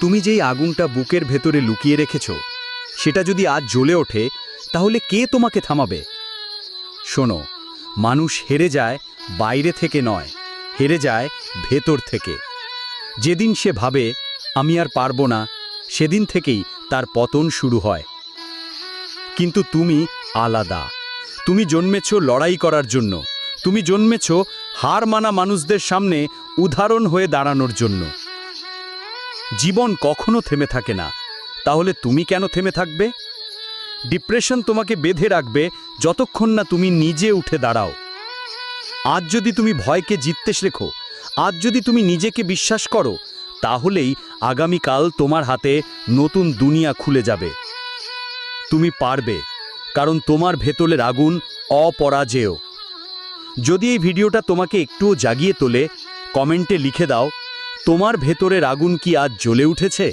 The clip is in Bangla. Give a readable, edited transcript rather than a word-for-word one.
তুমি যেই আগুনটা বুকের ভেতরে লুকিয়ে রেখেছ সেটা যদি আজ জ্বলে ওঠে তাহলে কে তোমাকে থামাবে? শোনো, মানুষ হেরে যায় বাইরে থেকে নয়, হেরে যায় ভেতর থেকে। যেদিন সে ভাবে আমি আর পারবো না, সেদিন থেকেই তার পতন শুরু হয়। কিন্তু তুমি আলাদা। তুমি জন্মেছ লড়াই করার জন্য। তুমি জন্মেছ হার মানা মানুষদের সামনে উদাহরণ হয়ে দাঁড়ানোর জন্য। জীবন কখনো থেমে থাকে না, তাহলে তুমি কেন থেমে থাকবে? ডিপ্রেশন তোমাকে বেঁধে রাখবে যতক্ষণ না তুমি নিজে উঠে দাঁড়াও। আজ যদি তুমি ভয়কে জিততে শেখো, আজ যদি তুমি নিজেকে বিশ্বাস করো, তাহলেই আগামীকাল তোমার হাতে নতুন দুনিয়া খুলে যাবে। তুমি পারবে, কারণ তোমার ভেতরের আগুন অপরাজেয়। যদি এই ভিডিওটা তোমাকে একটুও জাগিয়ে তোলে, কমেন্টে লিখে দাও, তোমার ভেতরের আগুন কি আজ জ্বলে উঠেছে?